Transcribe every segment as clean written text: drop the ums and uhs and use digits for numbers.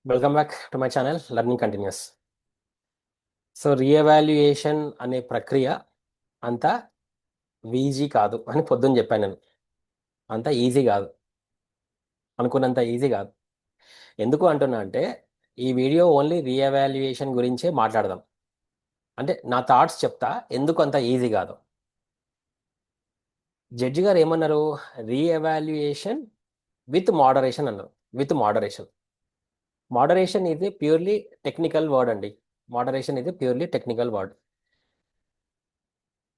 Welcome back to my channel learning continuous. So re-evaluation అనే ప్రక్రియ అంత ఈజీ కాదు అని పొద్దున్న చెప్పాను నేను. అంత ఈజీ కాదు, అనుకున్నంత ఈజీ కాదు. ఎందుకు అంటున్నా అంటే ఈ వీడియో ఓన్లీ రీఎవాల్యుయేషన్ గురించే మాట్లాడదాం. అంటే నా థాట్స్ చెప్తా ఎందుకు అంత ఈజీ కాదు. జడ్జి గారు ఏమన్నారు? రీఎవాల్యుయేషన్ విత్ మోడరేషన్ అన్నారు. With moderation. మోడరేషన్ ఇది ప్యూర్లీ టెక్నికల్ వర్డ్ అండి. మోడరేషన్ ఇది ప్యూర్లీ టెక్నికల్ వర్డ్.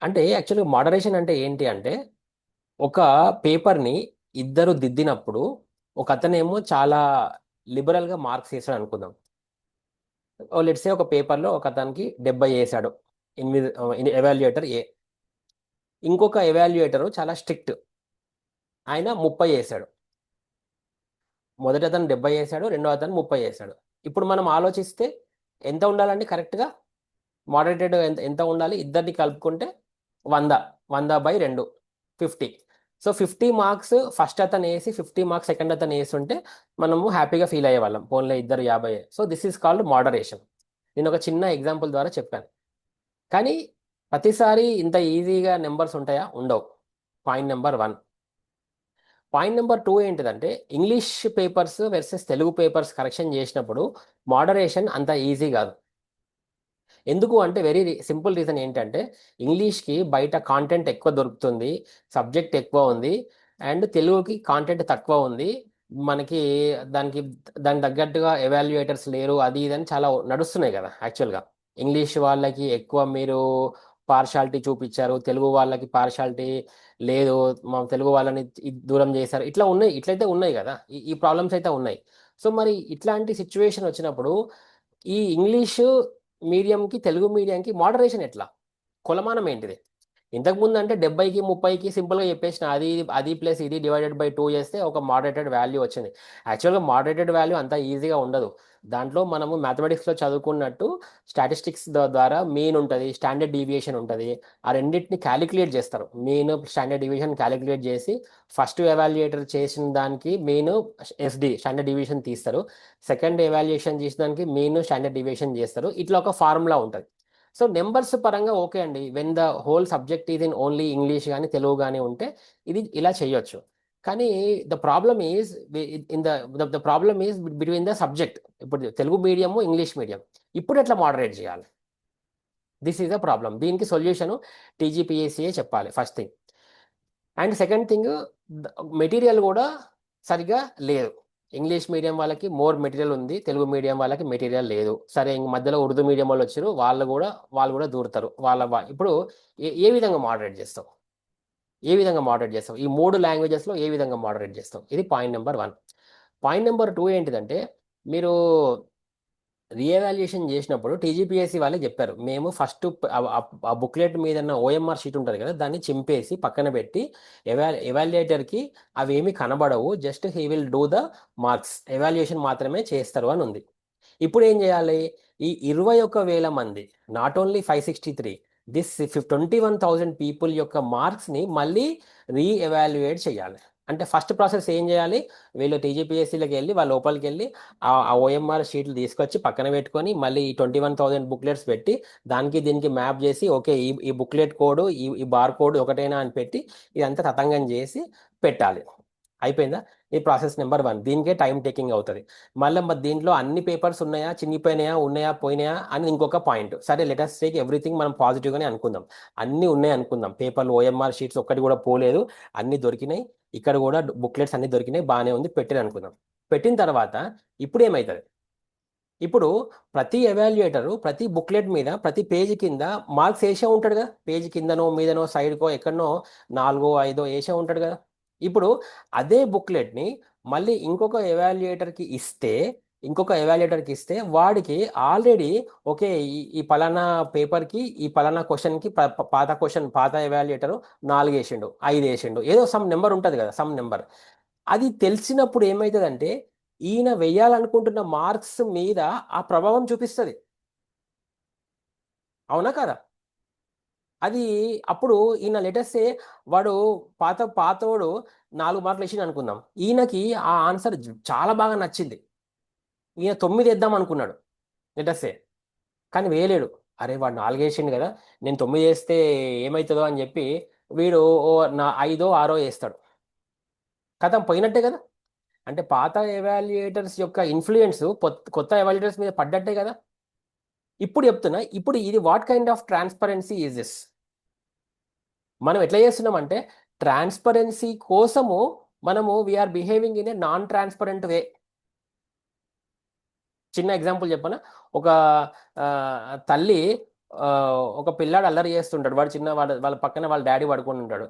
అంటే యాక్చువల్గా మోడరేషన్ అంటే ఏంటి అంటే ఒక పేపర్ని ఇద్దరు దిద్దినప్పుడు ఒక అతనేమో చాలా లిబరల్గా మార్క్స్ వేసాడు అనుకుందాం. ఓ లెట్సే ఒక పేపర్లో ఒక అతనికి 70 వేసాడు. ఎవాల్యుయేటర్ ఏ. ఇంకొక ఎవాల్యుయేటర్ చాలా స్ట్రిక్ట్, ఆయన 30 వేసాడు. మొదటి అతను 70 వేసాడు, రెండో అతను 30 వేసాడు. ఇప్పుడు మనం ఆలోచిస్తే ఎంత ఉండాలండి కరెక్ట్గా? మోడరేటెడ్ ఎంత ఎంత ఉండాలి? ఇద్దరిని కలుపుకుంటే 100, 100/2, 50. సో 50 మార్క్స్ ఫస్ట్ అతను వేసి 50 మార్క్స్ సెకండ్ అతను వేసి ఉంటే మనము హ్యాపీగా ఫీల్ అయ్యేవాళ్ళం. పోన్లే ఇద్దరు 50. So this is called moderation. నేను ఒక చిన్న ఎగ్జాంపుల్ ద్వారా చెప్పాను. కానీ ప్రతిసారి ఇంత ఈజీగా నెంబర్స్ ఉంటాయా? ఉండవు. Point number 1. పాయింట్ నెంబర్ 2 ఏంటిదంటే English papers versus Telugu papers correction చేసినప్పుడు మోడరేషన్ అంత ఈజీ కాదు. ఎందుకు అంటే వెరీ సింపుల్ రీజన్ ఏంటంటే ఇంగ్లీష్కి బయట కాంటెంట్ ఎక్కువ దొరుకుతుంది, సబ్జెక్ట్ ఎక్కువ ఉంది, అండ్ తెలుగుకి కాంటెంట్ తక్కువ ఉంది. మనకి దానికి దానికి తగ్గట్టుగా ఎవాల్యుయేటర్స్ లేరు, అది ఇది అని చాలా నడుస్తున్నాయి కదా. యాక్చువల్గా ఇంగ్లీష్ వాళ్ళకి ఎక్కువ మీరు పార్షాలిటీ చూపించారు, తెలుగు వాళ్ళకి పార్షాలిటీ లేదు, మా తెలుగు వాళ్ళని దూరం చేశారు, ఇట్లా ఉన్నాయి. ఇట్లయితే ఉన్నాయి కదా, ఈ ప్రాబ్లమ్స్ అయితే ఉన్నాయి. సో మరి ఇట్లాంటి సిచ్యువేషన్ వచ్చినప్పుడు ఈ ఇంగ్లీషు మీడియంకి తెలుగు మీడియంకి మోడరేషన్ ఎట్లా? కొలమానం ఏంటిది? ఇంతకుముందు అంటే 70కి 30కి సింపుల్గా చెప్పేసిన అది అది ప్లస్ ఇది డివైడెడ్ బై 2 చేస్తే ఒక మోడరేటెడ్ వాల్యూ వచ్చింది. యాక్చువల్గా మోడరేటెడ్ వాల్యూ అంత ఈజీగా ఉండదు. దాంట్లో మనము మ్యాథమెటిక్స్లో చదువుకున్నట్టు స్టాటిస్టిక్స్ ద్వారా మీన్ ఉంటుంది, స్టాండర్డ్ డీవియేషన్ ఉంటుంది. ఆ రెండింటిని క్యాలిక్యులేట్ చేస్తారు. మీన్ స్టాండర్డ్ డీవియేషన్ క్యాలిక్యులేట్ చేసి ఫస్ట్ ఎవాల్యుయేటర్ చేసిన దానికి మీన్ ఎస్డి స్టాండర్డ్ డీవియేషన్ తీస్తారు. సెకండ్ ఎవాల్యుయేషన్ చేసిన దానికి మీన్ స్టాండర్డ్ డీవియేషన్ చేస్తారు. ఇట్లా ఒక ఫార్ములా ఉంటుంది. సో నెంబర్స్ పరంగా ఓకే అండి, when the whole subject is in only English కానీ తెలుగు కానీ ఉంటే ఇది ఇలా చేయొచ్చు. కానీ the problem is in the problem is between the subject. ఇప్పుడు తెలుగు మీడియం ఇంగ్లీష్ మీడియం ఇప్పుడు ఎట్లా మోడరేట్ చేయాలి? This is the problem. దీనికి సొల్యూషన్ టీజీపీఎస్సీఏ చెప్పాలి first thing. And second thing, material కూడా సరిగా లేదు. ఇంగ్లీష్ మీడియం వాళ్ళకి మోర్ మెటీరియల్ ఉంది, తెలుగు మీడియం వాళ్ళకి మెటీరియల్ లేదు. సరే ఇంక మధ్యలో ఉర్దూ మీడియం వాళ్ళు వచ్చారు, వాళ్ళు కూడా దూరుతారు. ఇప్పుడు ఏ విధంగా మోడరేట్ చేస్తావు? ఏ విధంగా మోడరేట్ చేస్తావు? ఈ 3 లాంగ్వేజెస్లో ఏ విధంగా మోడరేట్ చేస్తావు? ఇది పాయింట్ నెంబర్ 1. పాయింట్ నెంబర్ 2 ఏంటిదంటే మీరు రీఎవాల్యుయేషన్ చేసినప్పుడు టీజీపీఎస్సీ వాళ్ళే చెప్పారు, మేము ఫస్ట్ ఆ బుక్లెట్ మీద ఓఎంఆర్ షీట్ ఉంటుంది కదా, దాన్ని చింపేసి పక్కన పెట్టి ఎవాల్యుయేటర్కి అవి ఏమి కనబడవు, just he will do the marks, evaluation మాత్రమే చేస్తారు అని ఉంది. ఇప్పుడు ఏం చేయాలి? ఈ 21,000 మంది, నాట్ ఓన్లీ 563, దిస్ 21,000 పీపుల్ యొక్క మార్క్స్ని మళ్ళీ రీఎవాల్యుయేట్ చేయాలి. అంటే ఫస్ట్ ప్రాసెస్ ఏం చేయాలి? వీళ్ళు టీజీపీఎస్సీలోకి వెళ్ళి వాళ్ళ లోపలికి వెళ్ళి ఆ ఓఎంఆర్ షీట్లు తీసుకొచ్చి పక్కన పెట్టుకొని మళ్ళీ ఈ 21,000 బుక్లెట్స్ పెట్టి దానికి దీనికి మ్యాప్ చేసి ఓకే ఈ బుక్లెట్ కోడ్ ఈ బార్ కోడ్ ఒకటేనా అని పెట్టి ఇదంతా తతంగం చేసి పెట్టాలి. అయిపోయిందా? ఈ ప్రాసెస్ నెంబర్ 1. దీనికే టైం టేకింగ్ అవుతుంది. మళ్ళీ మరి దీంట్లో అన్ని పేపర్స్ ఉన్నాయా, చినిగిపోయినాయా, ఉన్నాయా, పోయినాయా అని ఇంకొక పాయింట్. సరే లెటస్ టేక్ ఎవ్రీథింగ్, మనం పాజిటివ్గానే అనుకుందాం. అన్నీ ఉన్నాయి అనుకుందాం. పేపర్లు ఓఎంఆర్ షీట్స్ ఒక్కటి కూడా పోలేదు, అన్నీ దొరికినాయి. ఇక్కడ కూడా బుక్లెట్స్ అన్ని దొరికినాయి, బాగానే ఉంది, పెట్టిన అనుకుందాం. పెట్టిన తర్వాత ఇప్పుడు ఏమవుతుంది? ఇప్పుడు ప్రతి ఎవాల్యుయేటరు ప్రతి బుక్లెట్ మీద ప్రతి పేజీ కింద మార్క్స్ వేసే ఉంటాడు కదా. పేజీ కిందనో మీదనో సైడ్కో ఎక్కడనో 4, 5 వేసే ఉంటాడు కదా. ఇప్పుడు అదే బుక్లెట్ని మళ్ళీ ఇంకొక ఎవాల్యుయేటర్కి ఇస్తే వాడికి ఆల్రెడీ ఓకే ఈ పలానా పేపర్కి ఈ పలానా క్వశ్చన్కి పాత ఎవాల్యుయేటర్ 4 వేసిండు, 5 వేసిండు, ఏదో సమ్ నెంబర్ ఉంటుంది కదా, సమ్ నెంబర్. అది తెలిసినప్పుడు ఏమవుతుందంటే ఈయన వెయ్యాలనుకుంటున్న మార్క్స్ మీద ఆ ప్రభావం చూపిస్తుంది. అవునా కదా? అది అప్పుడు ఈయన లెటర్సే వాడు పాతోడు 4 మార్కులు వేసిండు అనుకుందాం, ఈయనకి ఆ ఆన్సర్ చాలా బాగా నచ్చింది. ఈయన 9 వేద్దాం అనుకున్నాడు లెటర్సే, కానీ వేయలేడు. అరే వాడు 4 వేసిండు కదా, నేను 9 వేస్తే ఏమవుతుందో అని చెప్పి వీడు ఓ నా 5 6 వేస్తాడు. కథం పోయినట్టే కదా. అంటే పాత ఎవాల్యుయేటర్స్ యొక్క ఇన్ఫ్లుయెన్స్ కొత్త ఎవాల్యుయేటర్స్ మీద పడ్డట్టే కదా. ఇప్పుడు చెప్తున్నా, ఇప్పుడు ఇది what kind of transparency is this? మనం ఎట్లా చేస్తున్నామంటే ట్రాన్స్పరెన్సీ కోసము మనము we are behaving in a non transparent way. చిన్న ఎగ్జాంపుల్ చెప్పనా? ఒక తల్లి ఒక పిల్లాడు అల్లరి చేస్తుంటాడు, వాడు చిన్న వాళ్ళ పక్కన వాళ్ళ డాడీ పడుకొని ఉంటాడు.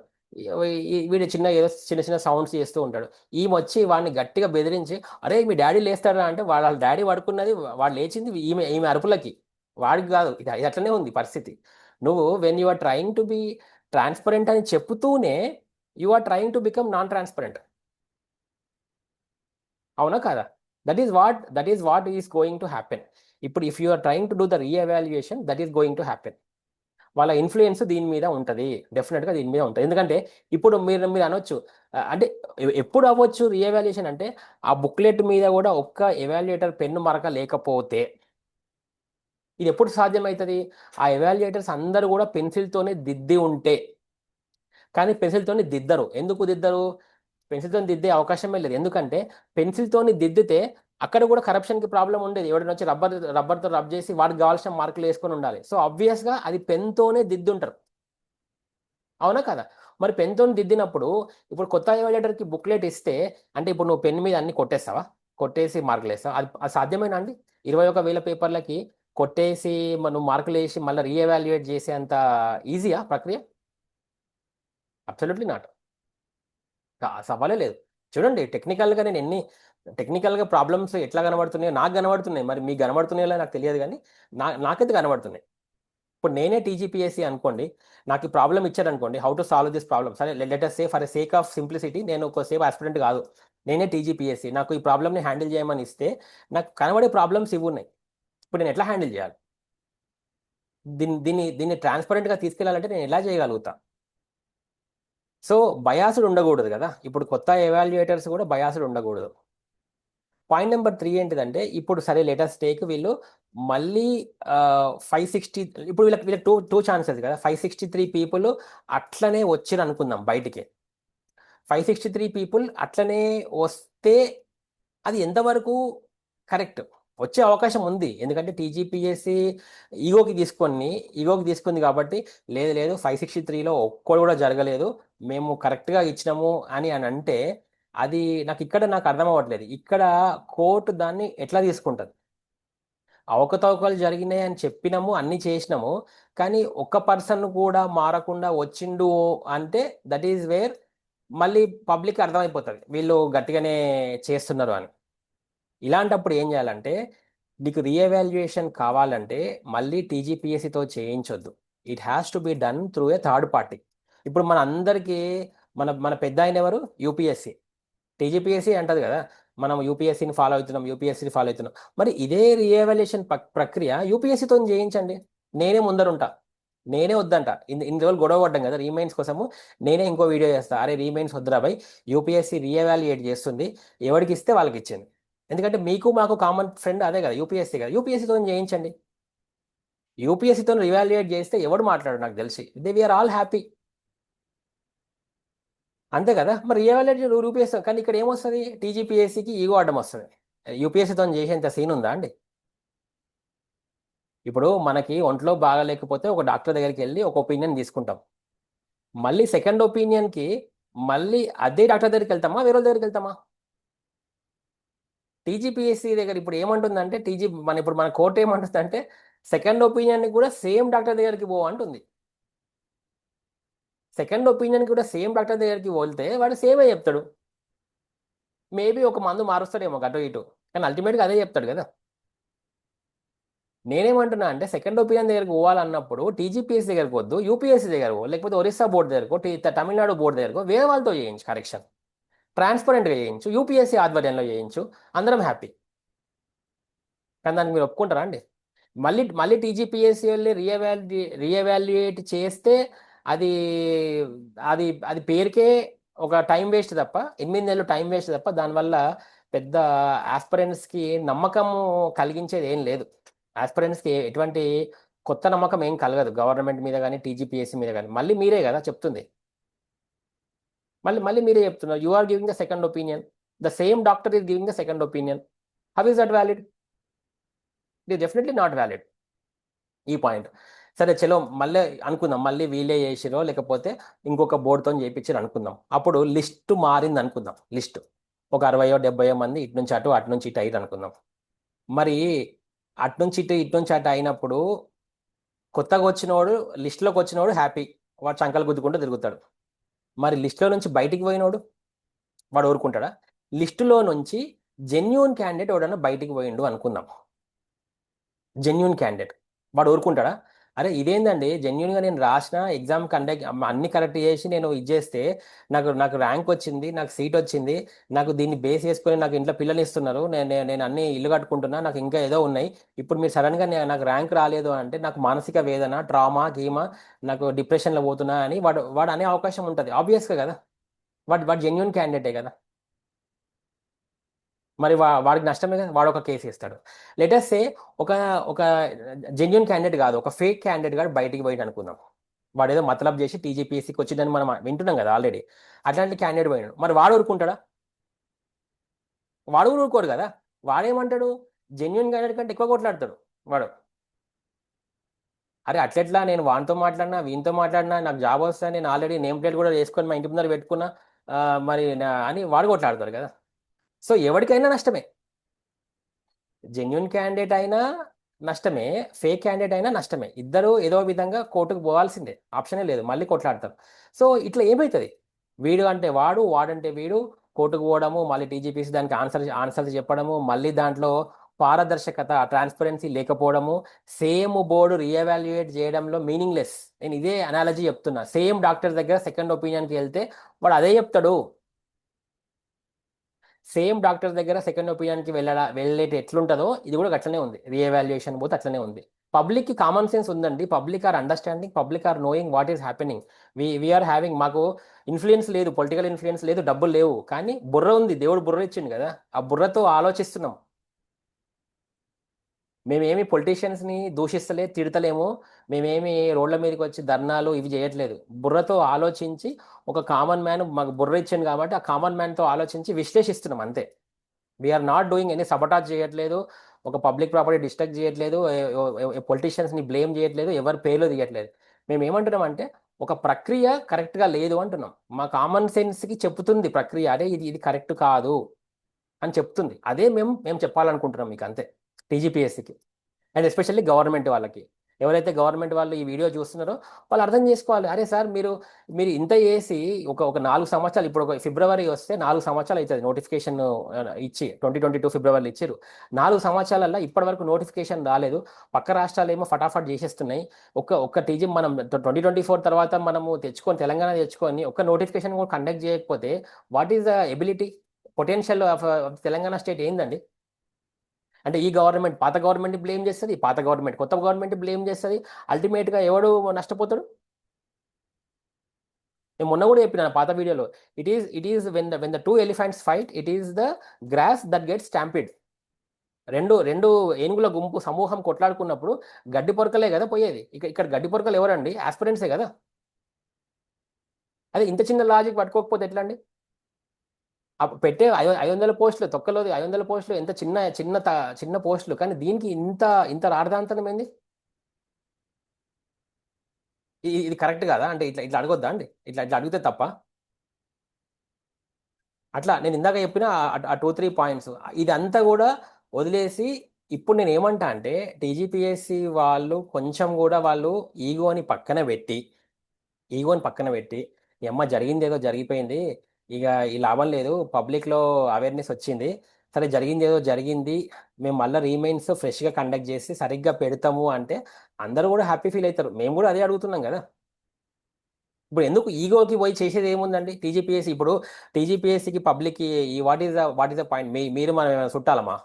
వీడు చిన్న ఏదో చిన్న చిన్న సౌండ్స్ చేస్తూ ఉంటాడు. ఈమె వచ్చి వాడిని గట్టిగా బెదిరించి, అరే మీ డాడీ లేస్తాడా అంటే, వాళ్ళ డాడీ పడుకున్నది, వాడు లేచింది ఈమె ఈమె అరుపులకి, వాడికి కాదు. ఇది అట్లనే ఉంది పరిస్థితి. నువ్వు when you are trying to be transparent అని చెప్తూనే you are trying to become non transparent. అవునా కాదా? That is what is going to happen. ఇప్పుడు if you are trying to do the reevaluation, that is going to happen. వాళ్ళ influence దీని మీద ఉంటుంది, డెఫినెట్గా దీని మీద ఉంటుంది. ఎందుకంటే ఇప్పుడు మీరు మీరు అనొచ్చు, అంటే ఎప్పుడు అవ్వచ్చు రీఎవాల్యుయేషన్ అంటే, ఆ బుక్లెట్ మీద కూడా ఒక్క ఎవాల్యుయేటర్ పెన్ను మరక లేకపోతే ఇది ఎప్పుడు సాధ్యమవుతుంది? ఆ ఎవాల్యుయేటర్స్ అందరూ కూడా పెన్సిల్తోనే దిద్ది ఉంటే. కానీ పెన్సిల్తోని దిద్దరు. ఎందుకు దిద్దరు? పెన్సిల్తో దిద్దే అవకాశమే లేదు. ఎందుకంటే పెన్సిల్తోని దిద్దితే అక్కడ కూడా కరప్షన్కి ప్రాబ్లం ఉండేది. ఎవరైనా వచ్చి రబ్బర్తో రబ్ చేసి వాడికి కావాల్సిన మార్కులు వేసుకొని ఉండాలి. సో ఆబ్వియస్గా అది పెన్తోనే దిద్దుంటారు. అవునా కదా? మరి పెన్తో దిద్దినప్పుడు ఇప్పుడు కొత్త ఎవాల్యుయేటర్కి బుక్లెట్ ఇస్తే, అంటే ఇప్పుడు నువ్వు పెన్ మీద అన్ని కొట్టేస్తావా? కొట్టేసి మార్కులు వేస్తావా? అది సాధ్యమేనా అండి? 21,000 పేపర్లకి కొట్టేసి నువ్వు మార్కులు వేసి మళ్ళీ రీఎవాల్యుయేట్ చేసేంత ఈజీయా ప్రక్రియ? Absolutely not. సవాలే లేదు. చూడండి టెక్నికల్గా నేను ఎన్ని టెక్నికల్గా ప్రాబ్లమ్స్ ఎట్లా కనబడుతున్నాయో నాకు కనబడుతున్నాయి. మరి మీకు కనబడుతున్నాయో నాకు తెలియదు, కానీ నాకైతే కనబడుతున్నాయి. ఇప్పుడు నేనే టీజీపీఎస్సీ అనుకోండి, నాకు ఈ ప్రాబ్లం ఇచ్చారనుకోండి, how to solve this problem. సరే let say for a sake of simplicity, నేను ఒక సేఫ్ ఆస్పిరెంట్ కాదు, నేనే టీజీపీఎస్సీ, నాకు ఈ ప్రాబ్లమ్ని హ్యాండిల్ చేయమని ఇస్తే నాకు కనబడే ప్రాబ్లమ్స్ ఇవి ఉన్నాయి. ఇప్పుడు నేను ఎట్లా హ్యాండిల్ చేయాలి? దీన్ని ట్రాన్స్పరెంట్గా తీసుకెళ్లాలంటే నేను ఎలా చేయగలుగుతా? సో బయాసుడు ఉండకూడదు కదా. ఇప్పుడు కొత్త ఎవాల్యుయేటర్స్ కూడా బయాసుడు ఉండకూడదు. పాయింట్ నెంబర్ 3 ఏంటిదంటే, ఇప్పుడు సరే లేటెస్ట్ టేక్ వీళ్ళు మళ్ళీ 560, ఇప్పుడు వీళ్ళకి వీళ్ళకి టూ టూ ఛాన్సెస్ కదా. 563 పీపుల్ అట్లనే వచ్చిరు అనుకుందాం బయటికి. 563 పీపుల్ అట్లనే వస్తే అది ఎంతవరకు కరెక్ట్? వచ్చే అవకాశం ఉంది. ఎందుకంటే టీజీపీఎస్సీ ఈగోకి తీసుకుంది కాబట్టి, లేదు లేదు 563లో ఒక్కడు కూడా జరగలేదు, మేము కరెక్ట్గా ఇచ్చినాము అని అంటే, అది నాకు అర్థం అవ్వట్లేదు. ఇక్కడ కోర్టు దాన్ని ఎట్లా తీసుకుంటుంది? అవకతవకలు జరిగినాయి అని చెప్పినాము, అన్ని చేసినాము, కానీ ఒక్క పర్సన్ కూడా మారకుండా వచ్చిండు అంటే దట్ ఈజ్ వేర్ మళ్ళీ పబ్లిక్ అర్థమైపోతుంది వీళ్ళు గట్టిగానే చేస్తున్నారు అని. ఇలాంటప్పుడు ఏం చేయాలంటే, నీకు రీఎవాల్యుయేషన్ కావాలంటే మళ్ళీ టీజీపీఎస్సీతో చేయించొద్దు. It has to be done through a third party. ఇప్పుడు మన అందరికీ మన మన పెద్ద ఆయన ఎవరు? యూపీఎస్సీ. టీజీపీఎస్సీ అంటది కదా, మనం యూపీఎస్సీని ఫాలో అవుతున్నాం. మరి ఇదే రీఎవాల్యుయేషన్ ప్రక్రియ యూపీఎస్సీతో చేయించండి. నేనే ముందరుంటా, నేనే వద్దంట. ఇన్ని రోజులు గొడవ పడ్డాం కదా రీమైన్స్ కోసము, నేనే ఇంకో వీడియో చేస్తా, అరే రీమైన్స్ వద్దురా బై, యూపీఎస్సీ రీఎవాల్యుయేట్ చేస్తుంది, ఎవరికి ఇస్తే వాళ్ళకి ఇచ్చింది. ఎందుకంటే మీకు మాకు కామన్ ఫ్రెండ్ అదే కదా, యూపీఎస్సీ కదా. యూపీఎస్సీతో చేయించండి. యూపీఎస్సీతో రివాల్యుయేట్ చేస్తే ఎవడు మాట్లాడు నాకు తెలిసి, వీఆర్ ఆల్ హ్యాపీ. అంతే కదా. మరి రివాల్యుయేట్ యూపీఎస్సీ, కానీ ఇక్కడ ఏమొస్తుంది? టీజీపీఎస్సీకి ఈగో అడ్డం వస్తుంది. యూపీఎస్సీతో చేసేంత సీన్ ఉందా అండి? ఇప్పుడు మనకి ఒంట్లో బాగాలేకపోతే ఒక డాక్టర్ దగ్గరికి వెళ్ళి ఒక ఒపీనియన్ తీసుకుంటాం. మళ్ళీ సెకండ్ ఒపీనియన్కి మళ్ళీ అదే డాక్టర్ దగ్గరికి వెళ్తామా, వేరే దగ్గరికి వెళ్తామా? టీజీపీఎస్సీ దగ్గర ఇప్పుడు ఏమంటుందంటే, ఇప్పుడు మన కోర్టు ఏమంటుందంటే, సెకండ్ ఒపీనియన్ కూడా సేమ్ డాక్టర్ దగ్గరికి పో అంటుంది. సెకండ్ ఒపీనియన్ కూడా సేమ్ డాక్టర్ దగ్గరికి వెళ్తే వాడు సేమే చెప్తాడు. మేబీ ఒక మందు మారుస్తాడేమో అటు ఇటు, కానీ అల్టిమేట్గా అదే చెప్తాడు కదా. నేనేమంటున్నా అంటే, సెకండ్ ఒపీనియన్ దగ్గరికి పోవాలన్నప్పుడు టీజీపీఎస్సీ దగ్గరికి వద్దు, యూపీఎస్సీ దగ్గరకు, లేకపోతే ఒరిస్సా బోర్డు దగ్గరకు, తమిళనాడు బోర్డు దగ్గరకు, వేరే వాళ్ళతో చేయించు కరెక్షన్. ట్రాన్స్పరెంట్గా చేయించు, యూపీఎస్సీ ఆధ్వర్యంలో చేయించు, అందరం హ్యాపీ. కానీ దానికి మీరు ఒప్పుకుంటారా అండి? మళ్ళీ మళ్ళీ టీజీపీఎస్సీ వెళ్ళి రీఎవాల్యుయేట్ చేస్తే అది అది అది పేరుకే ఒక టైం వేస్ట్ తప్ప, 8 నెలలు టైం వేస్ట్ తప్ప దానివల్ల పెద్ద ఆస్పిరెంట్స్కి నమ్మకం కలిగించేది ఏం లేదు. ఆస్పిరెంట్స్కి ఎటువంటి కొత్త నమ్మకం ఏం కలగదు గవర్నమెంట్ మీద కానీ టీజీపీఎస్సీ మీద కానీ. మళ్ళీ మీరే కదా చెప్తుంది, మళ్ళీ మీరే చెప్తున్నారు you are giving the second opinion. The same doctor is giving the second opinion. How is that valid? It is definitely not valid. ఈ పాయింట్. సరే చలో మళ్ళీ అనుకుందాం, మళ్ళీ వీలే చేసిరో లేకపోతే ఇంకొక బోర్డుతో చేయించారు అనుకుందాం. అప్పుడు లిస్ట్ మారింది అనుకుందాం. లిస్ట్ ఒక 60-70 మంది ఇటు నుంచి అటు అటు నుంచి ఇటు అయ్యారు అనుకుందాం. మరి అటు నుంచి ఇటు ఇటు నుంచి అటు అయినప్పుడు కొత్తగా వచ్చినోడు, లిస్టులోకి వచ్చినోడు హ్యాపీ, వాడు చంకలు గుద్దుకుంటూ తిరుగుతాడు. మరి లిస్టులో నుంచి బయటికి పోయినోడు వాడు ఊరుకుంటాడా? లిస్టులో నుంచి జెన్యూన్ క్యాండిడేట్ ఎవడన్నా బయటికి పోయిండు అనుకుందాం. జెన్యూన్ క్యాండిడేట్ వాడు ఊరుకుంటాడా? అరే ఇదేందండి, జెన్యున్గా నేను రాసిన ఎగ్జామ్ కండక్ట్ అన్ని కరెక్ట్ చేసి నేను ఇది చేస్తే నాకు నాకు ర్యాంక్ వచ్చింది, నాకు సీట్ వచ్చింది, నాకు దీన్ని బేస్ చేసుకొని నాకు ఇంట్లో పిల్లలు ఇస్తున్నారు, నేను అన్ని ఇల్లు కట్టుకుంటున్నా, నాకు ఇంకా ఏదో ఉన్నాయి. ఇప్పుడు మీరు సడన్గా నాకు ర్యాంక్ రాలేదు అంటే నాకు మానసిక వేదన, ట్రామా గీమా, నాకు డిప్రెషన్లో పోతున్నా అని వాడు వాడు అనే అవకాశం ఉంటుంది ఆబ్వియస్గా కదా. వాడు వాడు జెన్యున్ క్యాండిడేటే కదా. మరి వాడికి నష్టమే కదా, వాడు ఒక కేసు ఇస్తాడు. లెటర్స్ సే ఒక ఒక జెన్యున్ క్యాండిడేట్ కాదు, ఒక ఫేక్ క్యాండిడేట్ కాదు బయటికి పోయింది అనుకుందాం. వాడు ఏదో మతలబ్ చేసి టీజీపీఎస్సీకి వచ్చిందని మనం వింటున్నాం కదా ఆల్రెడీ. అట్లాంటి క్యాండిడేట్ పోయినాడు, మరి వాడు ఊరుకుంటాడా? వాడు కూడా ఊరుకోడు కదా. వాడేమంటాడు, జెన్యున్ క్యాండిడేట్ కంటే ఎక్కువ కొట్లాడతాడు వాడు. అరే అట్లెట్లా, నేను వానితో మాట్లాడినా వీనితో మాట్లాడినా నాకు జాబ్ వస్తా, నేను ఆల్రెడీ నేమ్ ప్లేట్ కూడా వేసుకొని మా ఇంటి ముందర పెట్టుకున్నా, మరి అని వాడు కొట్లాడతారు కదా. సో ఎవరికైనా నష్టమే. జెన్యున్ క్యాండిడేట్ అయినా నష్టమే, ఫేక్ క్యాండిడేట్ అయినా నష్టమే. ఇద్దరు ఏదో విధంగా కోర్టుకు పోవాల్సిందే, ఆప్షనే లేదు, మళ్ళీ కొట్లాడతారు. సో ఇట్లా ఏమవుతుంది, వీడు అంటే వాడు, వాడంటే వీడు, కోర్టుకు పోవడము, మళ్ళీ టీజీపీసీ దానికి ఆన్సర్స్ చెప్పడము, మళ్ళీ దాంట్లో పారదర్శకత, ట్రాన్స్పరెన్సీ లేకపోవడము, సేమ్ బోర్డు రీఎవాల్యుయేట్ చేయడంలో మీనింగ్లెస్. నేను ఇదే అనాలజీ చెప్తున్నా. సేమ్ డాక్టర్ దగ్గర సెకండ్ ఒపీనియన్కి వెళ్తే వాడు అదే చెప్తాడు. సేమ్ డాక్టర్ దగ్గర సెకండ్ ఒపీనియన్కి వెళ్ళేటి ఎట్లుంటుందో ఇది కూడా అట్లనే ఉంది. రీఎవాల్యుయేషన్ పోతే అట్లనే ఉంది. పబ్లిక్కి కామన్ సెన్స్ ఉందండి. Public are understanding, public are knowing what is happening. We are having, మాకు ఇన్ఫ్లుయెన్స్ లేదు, పొలిటికల్ ఇన్ఫ్లుయెన్స్ లేదు, డబ్బులు లేవు, కానీ బుర్ర ఉంది, దేవుడు బుర్ర ఇచ్చిండు కదా. ఆ బుర్రతో ఆలోచిస్తున్నాం. మేమేమి పొలిటీషియన్స్ని దూషిస్తలే, తిడతలేము, మేమేమి రోడ్ల మీదకి వచ్చి ధర్నాలు ఇవి చేయట్లేదు. బుర్రతో ఆలోచించి, ఒక కామన్ మ్యాన్ మాకు బుర్ర ఇచ్చింది కాబట్టి ఆ కామన్ మ్యాన్తో ఆలోచించి విశ్లేషిస్తున్నాం అంతే. వీఆర్ నాట్ డూయింగ్ ఎనీ సబటాజ్ చేయట్లేదు, ఒక పబ్లిక్ ప్రాపర్టీ డిస్ట్రక్ట్ చేయట్లేదు, పొలిటీషియన్స్ని బ్లేమ్ చేయట్లేదు, ఎవరి పేర్లు తీయట్లేదు. మేము ఏమంటున్నాం అంటే ఒక ప్రక్రియ కరెక్ట్గా లేదు అంటున్నాం. మా కామన్ సెన్స్కి చెప్తుంది ప్రక్రియ, అదే ఇది ఇది కరెక్ట్ కాదు అని చెప్తుంది. అదే మేము చెప్పాలనుకుంటున్నాం మీకు అంతే, టీజీపీఎస్సీకి అండ్ ఎస్పెషల్లీ గవర్నమెంట్ వాళ్ళకి. ఎవరైతే గవర్నమెంట్ వాళ్ళు ఈ వీడియో చూస్తున్నారో వాళ్ళు అర్థం చేసుకోవాలి. అరే సార్, మీరు మీరు ఇంత చేసి ఒక 4 సంవత్సరాలు, ఇప్పుడు ఒక ఫిబ్రవరి వస్తే 4 సంవత్సరాలు అవుతుంది నోటిఫికేషన్ ఇచ్చి, 2022 ఫిబ్రవరిలో ఇచ్చారు. 4 సంవత్సరాలలో ఇప్పటి వరకు నోటిఫికేషన్ రాలేదు. పక్క రాష్ట్రాలు ఏమో ఫటాఫట్ చేసేస్తున్నాయి. ఒక్క టీజీ మనం 2024 తర్వాత మనము తెచ్చుకొని, తెలంగాణ తెచ్చుకొని ఒక్క నోటిఫికేషన్ కూడా కండక్ట్ చేయకపోతే what is the ability, potential of Telangana state ఏందండి? అంటే ఈ గవర్నమెంట్ పాత గవర్నమెంట్ బ్లేమ్ చేస్తుంది, పాత గవర్నమెంట్ కొత్త గవర్నమెంట్ బ్లేమ్ చేస్తుంది. అల్టిమేట్గా ఎవడు నష్టపోతాడు? నేను మొన్న కూడా చెప్పిన పాత వీడియోలో, it is when the two elephants fight, it is the grass that gets stamped. రెండు రెండు ఏనుగుల గుంపు సమూహం కొట్లాడుకున్నప్పుడు గడ్డి పొరకలే కదా పోయేది. ఇక్కడ గడ్డి పొరకలు ఎవరండి? ఆస్పిరెంట్సే కదా. అదే ఇంత చిన్న లాజిక్ పట్టుకోకపోతే ఎట్లా అండి? పెట్టే 500 పోస్టులు తొక్కలో, 500 పోస్టులు ఎంత చిన్న చిన్న చిన్న పోస్టులు, కానీ దీనికి ఇంత ఇంత రాడదాంతనం ఏంది? ఇది కరెక్ట్ కాదా అంటే? ఇట్లా ఇట్లా అడగొద్దా అండి? ఇట్లా ఇట్లా అడిగితే తప్ప? అట్లా నేను ఇందాక చెప్పిన ఆ 2-3 పాయింట్స్ ఇదంతా కూడా వదిలేసి, ఇప్పుడు నేను ఏమంటా అంటే టీజీపీఎస్సీ వాళ్ళు కొంచెం కూడా వాళ్ళు ఈగోని పక్కన పెట్టి ఈ అమ్మ జరిగింది ఏదో జరిగిపోయింది, ఇక ఈ లాభం లేదు, పబ్లిక్లో అవేర్నెస్ వచ్చింది, సరే జరిగింది ఏదో జరిగింది, మేము మళ్ళీ రీమైన్స్ ఫ్రెష్గా కండక్ట్ చేసి సరిగ్గా పెడతాము అంటే అందరూ కూడా హ్యాపీ ఫీల్ అవుతారు. మేము కూడా అదే అడుగుతున్నాం కదా. ఇప్పుడు ఎందుకు ఈగోకి పోయి చేసేది ఏముందండి? టీజీపీఎస్సీ ఇప్పుడు టీజీపీఎస్సీకి పబ్లిక్కి ఈ వాట్ ఈస్ ద పాయింట్? మీరు మనం ఏమైనా చుట్టాలమా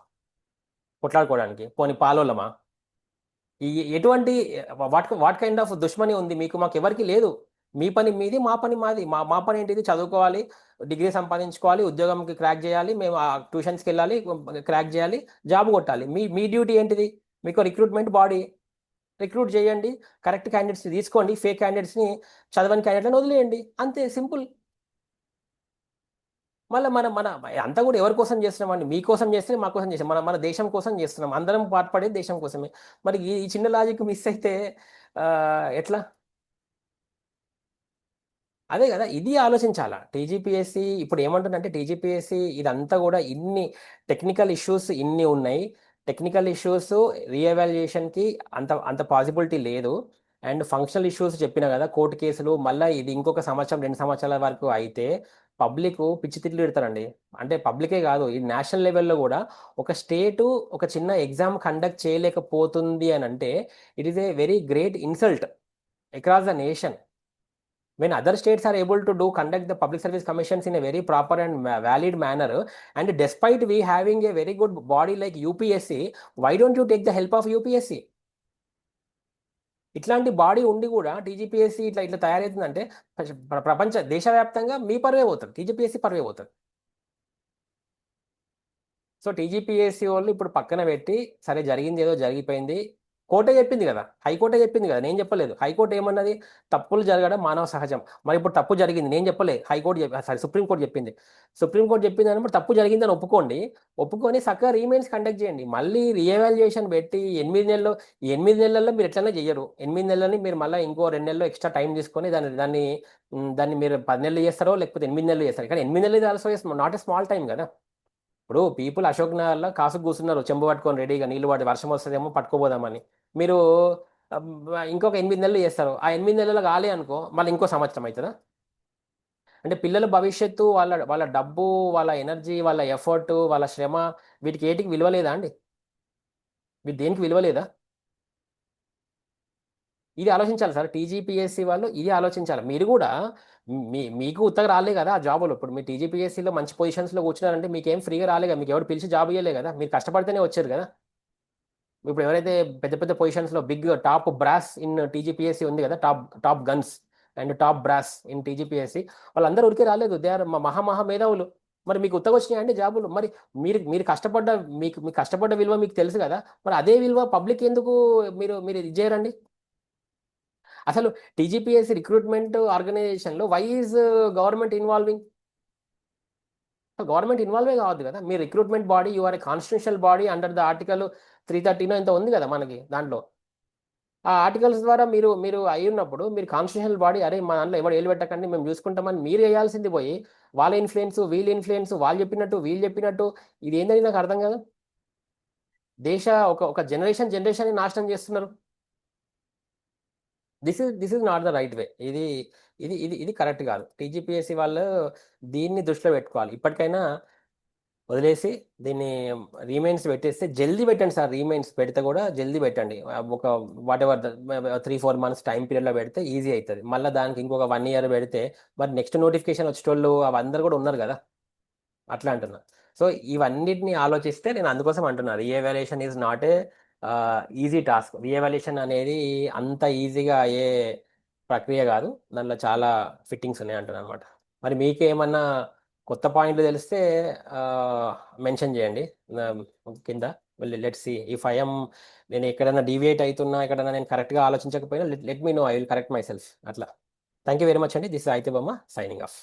కొట్లాడుకోవడానికి? పోనీ పాలోలమా? ఈ ఎటువంటి వాట్ కైండ్ ఆఫ్ దుష్మని ఉంది మీకు మాకు? ఎవరికి లేదు. మీ పని మీది, మా పని మాది. మా పని ఏంటిది? చదువుకోవాలి, డిగ్రీ సంపాదించుకోవాలి, ఉద్యోగంకి క్రాక్ చేయాలి, మేము ఆ ట్యూషన్స్కి వెళ్ళాలి, క్రాక్ చేయాలి, జాబ్ కొట్టాలి. మీ డ్యూటీ ఏంటిది? మీకు రిక్రూట్మెంట్ బాడీ, రిక్రూట్ చేయండి, కరెక్ట్ క్యాండిడేట్స్ తీసుకోండి, ఫేక్ క్యాండిడేట్స్ని, చదవని క్యాండిడేట్లను వదిలేయండి, అంతే సింపుల్. మళ్ళీ మన మన అంతా కూడా ఎవరి కోసం చేస్తున్నామండి? మీకోసం చేస్తే, మా కోసం చేస్తాం, మన మన దేశం కోసం చేస్తున్నాం, అందరం పాటుపడేది దేశం కోసమే. మరి ఈ చిన్న లాజిక్ మిస్ అయితే ఆ, ఎట్లా? అదే కదా, ఇది ఆలోచించాలా టీజీపీఎస్సి. ఇప్పుడు ఏమంటుందంటే టీజీపీఎస్సి ఇదంతా కూడా ఇన్ని టెక్నికల్ ఇష్యూస్ ఇన్ని ఉన్నాయి. టెక్నికల్ ఇష్యూస్ రీఎవాల్యుయేషన్కి అంత అంత పాసిబిలిటీ లేదు. అండ్ ఫంక్షనల్ ఇష్యూస్ చెప్పిన కదా, కోర్టు కేసులు, మళ్ళీ ఇది ఇంకొక సంవత్సరం 2 సంవత్సరాల వరకు అయితే పబ్లిక్ పిచ్చి తిట్లు పెడతారండి. అంటే పబ్లికే కాదు, ఈ నేషనల్ లెవెల్లో కూడా ఒక స్టేటు ఒక చిన్న ఎగ్జామ్ కండక్ట్ చేయలేకపోతుంది అని అంటే it is a very great insult across the nation. When other states are able to do conduct the public service commissions in a very proper and valid manner, and despite we having a very good body like UPSC, why don't you take the help of UPSC? ఇట్లాంటి body ఉండి కూడా TGPSC ఇట్లా ఇట్లా తయారవుతుందంటే ప్రపంచ దేశవ్యాప్తంగా మీ పరువే పోతుంది, TGPSC పరువే పోతుంది. So TGPSC వాళ్ళు ఇప్పుడు పక్కన పెట్టి, సరే జరిగింది ఏదో జరిగిపోయింది, కోర్టే చెప్పింది కదా, హైకోర్టే చెప్పింది కదా, నేను చెప్పలేదు. హైకోర్టు ఏమన్నది? తప్పులు జరగడం మానవ సహజం. మరి ఇప్పుడు తప్పు జరిగింది, నేను చెప్పలేదు, హైకోర్టు సారీ సుప్రీంకోర్టు చెప్పింది. సుప్రీంకోర్టు చెప్పింది అన్నప్పుడు తప్పు జరిగిందని ఒప్పుకోండి, ఒప్పుకొని చక్కగా రీమైన్స్ కండక్ట్ చేయండి. మళ్ళీ రీఎవాల్యుయేషన్ పెట్టి 8 నెలలు, 8 నెలల్లో మీరు ఎట్లన్నా చెయ్యరు. 8 నెలలని మీరు మళ్ళీ ఇంకో 2 నెలలు ఎక్స్ట్రా టైం తీసుకొని దాన్ని మీరు 10 నెలలు చేస్తారో లేకపోతే 8 నెలలు చేస్తారు. కానీ 8 నెలలు also not a small time కదా. ఇప్పుడు పీపుల్ అశోక్ నగర్లో కాసు కూర్చున్నారు, చెంబు పట్టుకొని రెడీగా, నీళ్ళు పడి వర్షం వస్తుందేమో పట్టుకోపోదామని. మీరు ఇంకొక 8 నెలలు చేస్తారు. ఆ 8 నెలలు కాలే అనుకో, మళ్ళీ ఇంకో సంవత్సరం అవుతుందా? అంటే పిల్లల భవిష్యత్తు, వాళ్ళ వాళ్ళ డబ్బు, వాళ్ళ ఎనర్జీ, వాళ్ళ ఎఫర్ట్, వాళ్ళ శ్రమ, వీటికి ఏటికి విలువ లేదా అండి? వీటి దేనికి విలువ లేదా? ఇది ఆలోచించాలి సార్ టీజీపీఎస్సీ వాళ్ళు, ఇది ఆలోచించాలి. మీరు కూడా మీకు ఉత్తగా రాలే కదా ఆ జాబులు. ఇప్పుడు మీ టీజీపీఎస్సీలో మంచి పొజిషన్స్లో కూర్చున్నారంటే మీకేం ఫ్రీగా రాలేగా, మీకు ఎవరు పిలిచి జాబ్ ఇవ్వలే కదా, మీరు కష్టపడితేనే వచ్చారు కదా. ఇప్పుడు ఎవరైతే పెద్ద పెద్ద పొజిషన్స్లో big top brass in TGPSC ఉంది కదా, top top guns and top brass in TGPSC, వాళ్ళందరూ ఉరికే రాలేదు, దే ఆర్ మహా మేధావులు. మరి మీకు ఉత్తగా వచ్చినాయండి జాబులు? మరి మీరు మీరు కష్టపడ్డ, మీకు కష్టపడ్డ విలువ మీకు తెలుసు కదా, మరి అదే విలువ పబ్లిక్ ఎందుకు మీరు మీరు ఇది చేయరండి? అసలు టీజీపీఎస్సీ రిక్రూట్మెంట్ ఆర్గనైజేషన్లో why is government involving? Government ఇన్వాల్వే కావద్దు కదా. మీ recruitment body, you are a constitutional body under the article 313 ఇంత ఉంది కదా మనకి దాంట్లో. ఆ ఆర్టికల్స్ ద్వారా మీరు మీరు అయి ఉన్నప్పుడు మీరు కాన్స్టిట్యూషనల్ బాడీ, అరే మా దాంట్లో ఎవరు ఏలు పెట్టకండి మేము చూసుకుంటామని మీరు వేయాల్సింది పోయి, వాళ్ళ ఇన్ఫ్లుయెన్స్ వీళ్ళ ఇన్ఫ్లుయెన్స్, వాళ్ళు చెప్పినట్టు వీళ్ళు చెప్పినట్టు, ఇది ఏందని నాకు అర్థం కాదు. దేశ ఒక ఒక జనరేషన్ నాశనం చేస్తున్నారు. This is not the right way. ఇది కరెక్ట్ కాదు. టీజీపీఎస్సీ వాళ్ళు దీన్ని దృష్టిలో పెట్టుకోవాలి. ఇప్పటికైనా వదిలేసి దీన్ని రీమైన్స్ పెట్టేస్తే జల్దీ పెట్టండి సార్. రీమైన్స్ పెడితే కూడా జల్దీ పెట్టండి. ఒక వాట్ ఎవర్ 3-4 మంత్స్ టైం పీరియడ్లో పెడితే ఈజీ అవుతుంది. మళ్ళీ దానికి ఇంకొక 1 ఇయర్ పెడితే మరి నెక్స్ట్ నోటిఫికేషన్ వచ్చేటోళ్ళు అందరు కూడా ఉన్నారు కదా. అట్లా అంటున్నా. సో ఇవన్నిటిని ఆలోచిస్తే నేను అందుకోసం అంటున్నా, re-evaluation is not a easy task. Re-evaluation అనేది అంత ఈజీగా అయ్యే ప్రక్రియ కాదు, దానిలో చాలా ఫిట్టింగ్స్ ఉన్నాయి అంటున్నా అనమాట. మరి మీకేమన్నా కొత్త పాయింట్లు తెలిస్తే మెన్షన్ చేయండి కింద. లెట్ సి ఇఫ్ ఐఎమ్, నేను ఎక్కడైనా డీవియేట్ అవుతున్నా, ఎక్కడైనా నేను కరెక్ట్గా ఆలోచించకపోయినా, let me know, I will correct myself అట్లా. థ్యాంక్ యూ వెరీ మచ్ అండి. దిస్ అయితే బొమ్మ సైనింగ్ ఆఫ్.